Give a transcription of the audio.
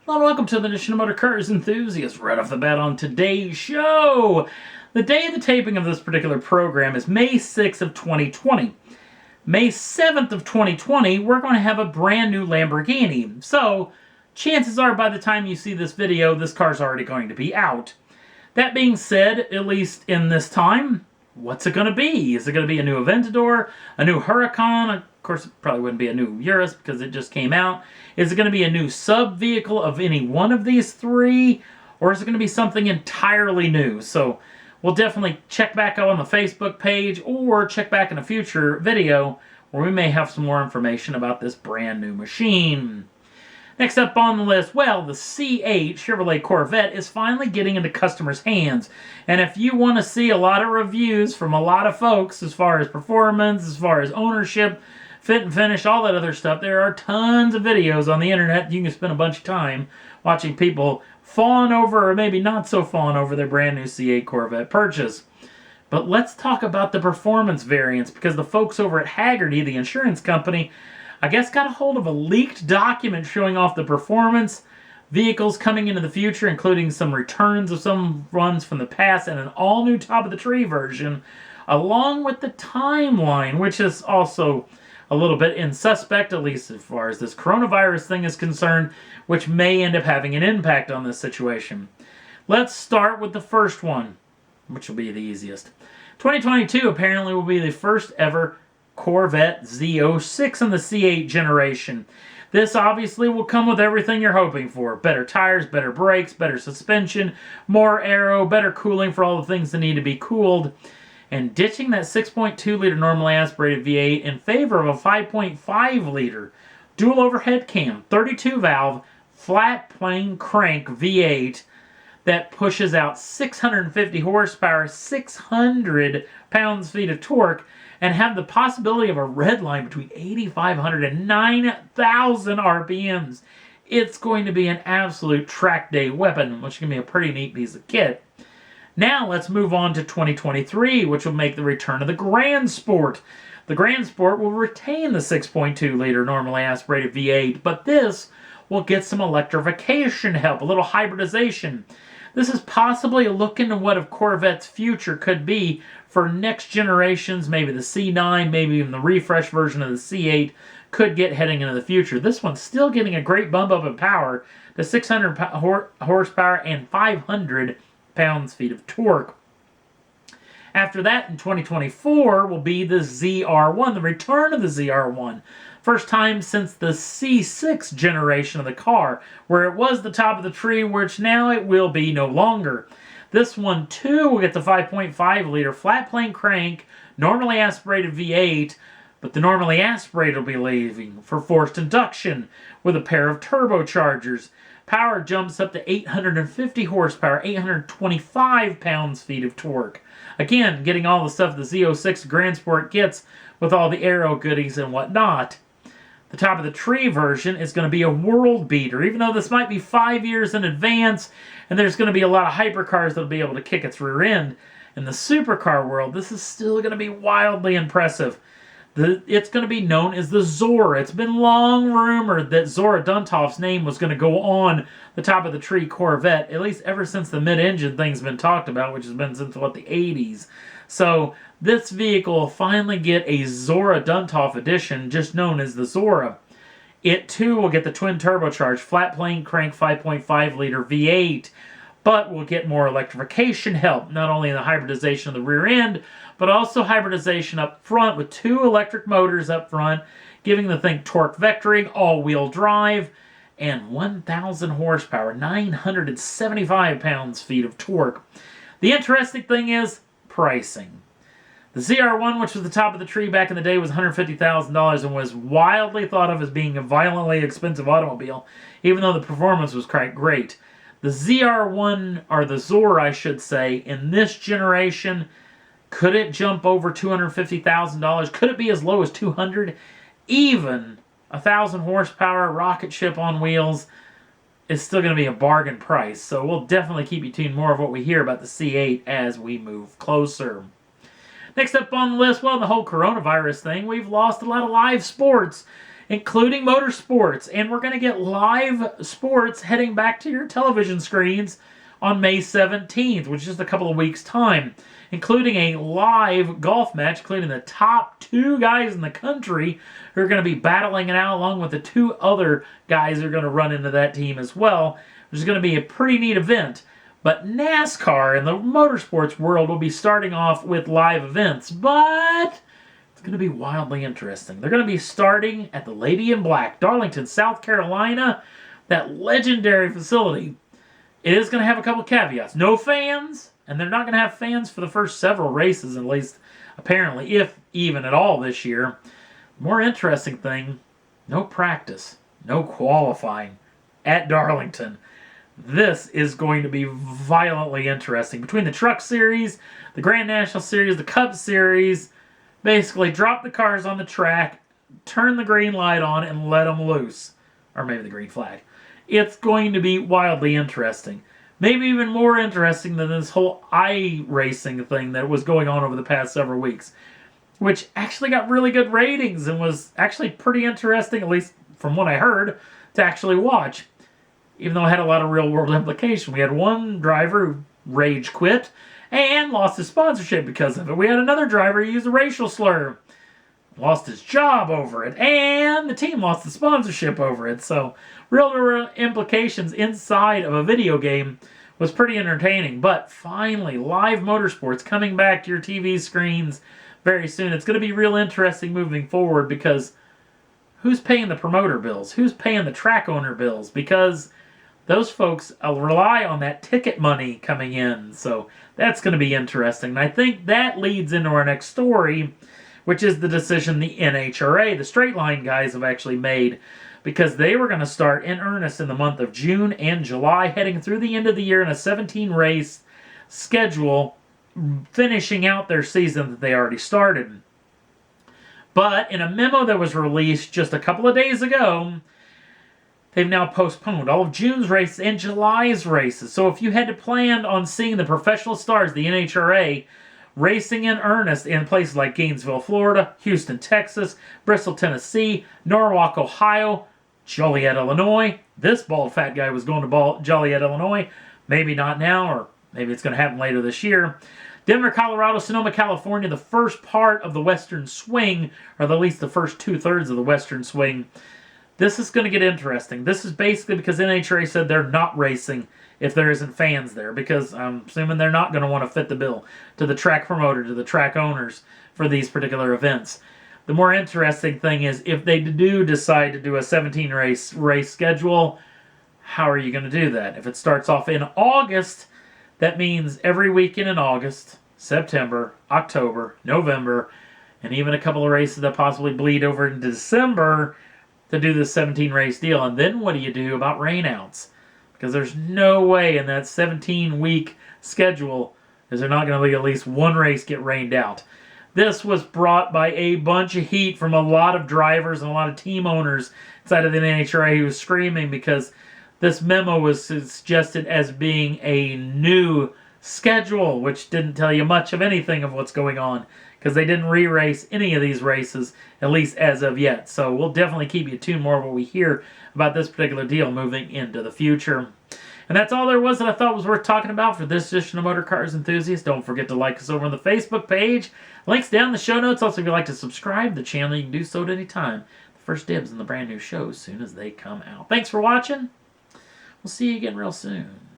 Hello and welcome to the edition of Motor Cars Enthusiast. Right off the bat on today's show, the day of the taping of this particular program is May 6th of 2020. May 7th of 2020, we're going to have a brand new Lamborghini. So, chances are by the time you see this video, this car's already going to be out. That being said, at least in this time, what's it going to be? Is it going to be a new Aventador, a new Huracan? Of course, it probably wouldn't be a new Urus because it just came out. Is it going to be a new sub-vehicle of any one of these three? Or is it going to be something entirely new? So we'll definitely check back out on the Facebook page or check back in a future video where we may have some more information about this brand new machine. Next up on the list, well, the C8 Chevrolet Corvette is finally getting into customers' hands. And if you want to see a lot of reviews from a lot of folks as far as performance, as far as ownership, fit and finish, all that other stuff, there are tons of videos on the internet. You can spend a bunch of time watching people fawn over or maybe not so fawn over their brand new C8 Corvette purchase. But let's talk about the performance variants because the folks over at Hagerty, the insurance company, I guess got a hold of a leaked document showing off the performance, vehicles coming into the future, including some returns of some runs from the past and an all-new top-of-the-tree version, along with the timeline, which is also a little bit insuspect, at least as far as this coronavirus thing is concerned, which may end up having an impact on this situation. Let's start with the first one, which will be the easiest. 2022 apparently will be the first ever Corvette Z06 in the C8 generation. This obviously will come with everything you're hoping for. Better tires, better brakes, better suspension, more aero, better cooling for all the things that need to be cooled. And ditching that 6.2 liter normally aspirated V8 in favor of a 5.5 liter dual overhead cam, 32 valve, flat plane crank V8 that pushes out 650 horsepower, 600 pounds-feet of torque, and have the possibility of a red line between 8,500 and 9,000 RPMs. It's going to be an absolute track day weapon, which can be a pretty neat piece of kit. Now let's move on to 2023, which will make the return of the Grand Sport. The Grand Sport will retain the 6.2 liter normally aspirated V8, but this will get some electrification help, a little hybridization. This is possibly a look into what a Corvette's future could be for next generations, maybe the C9, maybe even the refresh version of the C8 could get heading into the future. This one's still getting a great bump up in power to 600 horsepower and 500 pounds-feet of torque. After that, in 2024, will be the ZR1, the return of the ZR1. First time since the C6 generation of the car, where it was the top of the tree, which now it will be no longer. This one, too, will get the 5.5 liter flat plane crank, normally aspirated V8, but the normally aspirated will be leaving for forced induction with a pair of turbochargers. Power jumps up to 850 horsepower, 825 pounds-feet of torque. Again, getting all the stuff the Z06 Grand Sport gets with all the aero goodies and whatnot. The top of the tree version is going to be a world beater, even though this might be 5 years in advance, and there's going to be a lot of hypercars that'll be able to kick its rear end. In the supercar world, this is still going to be wildly impressive. It's going to be known as the Zora. It's been long rumored that Arkus-Duntov's name was going to go on the top of the tree Corvette, at least ever since the mid-engine thing's been talked about, which has been since, what, the 80s. So this vehicle will finally get a Arkus-Duntov edition, just known as the Zora. It, too, will get the twin turbocharged flat plane crank 5.5 liter V8, but will get more electrification help, not only in the hybridization of the rear end, but also hybridization up front with 2 electric motors up front, giving the thing torque vectoring, all-wheel drive, and 1,000 horsepower, 975 pounds-feet of torque. The interesting thing is pricing. The ZR1, which was the top of the tree back in the day, was $150,000 and was wildly thought of as being a violently expensive automobile, even though the performance was quite great. The ZR1, or the Zora, I should say, in this generation, could it jump over $250,000? Could it be as low as $200,000? Even 1,000 horsepower rocket ship on wheels is still going to be a bargain price. So we'll definitely keep you tuned more of what we hear about the C8 as we move closer. Next up on the list, well, the whole coronavirus thing, we've lost a lot of live sports. including motorsports. And we're going to get live sports heading back to your television screens on May 17th, which is just a couple of weeks' time, including a live golf match, including the top 2 guys in the country who are going to be battling it out, along with the 2 other guys who are going to run into that team as well, which is going to be a pretty neat event. But NASCAR and the motorsports world will be starting off with live events, but it's going to be wildly interesting. They're going to be starting at the Lady in Black, Darlington, South Carolina, that legendary facility. It is going to have a couple caveats. No fans, and they're not going to have fans for the first several races, at least apparently, if even at all this year. More interesting thing, no practice, no qualifying at Darlington. This is going to be violently interesting. Between the Truck Series, the Grand National Series, the Cup Series, basically drop the cars on the track, turn the green light on, and let them loose. Or maybe the green flag. It's going to be wildly interesting. Maybe even more interesting than this whole iRacing thing that was going on over the past several weeks, which actually got really good ratings and was actually pretty interesting, at least from what I heard, to actually watch. Even though it had a lot of real-world implication. We had one driver who rage quit and lost his sponsorship because of it. We had another driver who used a racial slur, lost his job over it, and the team lost the sponsorship over it. So real-world implications inside of a video game was pretty entertaining. But finally, live motorsports coming back to your TV screens very soon. It's going to be real interesting moving forward because who's paying the promoter bills? Who's paying the track owner bills? Because those folks rely on that ticket money coming in. So that's going to be interesting. And I think that leads into our next story, which is the decision the NHRA, the straight line guys, have actually made, because they were going to start in earnest in the month of June and July, heading through the end of the year in a 17-race schedule, finishing out their season that they already started. But in a memo that was released just a couple of days ago, they've now postponed all of June's races and July's races. So if you had to plan on seeing the professional stars, the NHRA, racing in earnest in places like Gainesville, Florida, Houston, Texas, Bristol, Tennessee, Norwalk, Ohio, Joliet, Illinois. This bald fat guy was going to Joliet, Illinois. Maybe not now, or maybe it's going to happen later this year. Denver, Colorado, Sonoma, California, the first part of the Western Swing, or at least the first 2/3 of the Western Swing. This is going to get interesting. This is basically because NHRA said they're not racing if there isn't fans there, because I'm assuming they're not going to want to fit the bill to the track promoter, to the track owners for these particular events. The more interesting thing is if they do decide to do a 17-race schedule, how are you going to do that? If it starts off in August, that means every weekend in August, September, October, November, and even a couple of races that possibly bleed over into December to do this 17-race deal. And then what do you do about rainouts? Because there's no way in that 17-week schedule is there not going to be at least one race get rained out. This was brought by a bunch of heat from a lot of drivers and a lot of team owners inside of the NHRA who was screaming because this memo was suggested as being a new schedule, which didn't tell you much of anything of what's going on, because they didn't re-race any of these races, at least as of yet. So we'll definitely keep you tuned more of what we hear about this particular deal moving into the future. And that's all there was that I thought was worth talking about for this edition of Motor Cars Enthusiasts. Don't forget to like us over on the Facebook page. Links down in the show notes. Also, if you'd like to subscribe to the channel, you can do so at any time. The first dibs on the brand new shows as soon as they come out. Thanks for watching. We'll see you again real soon.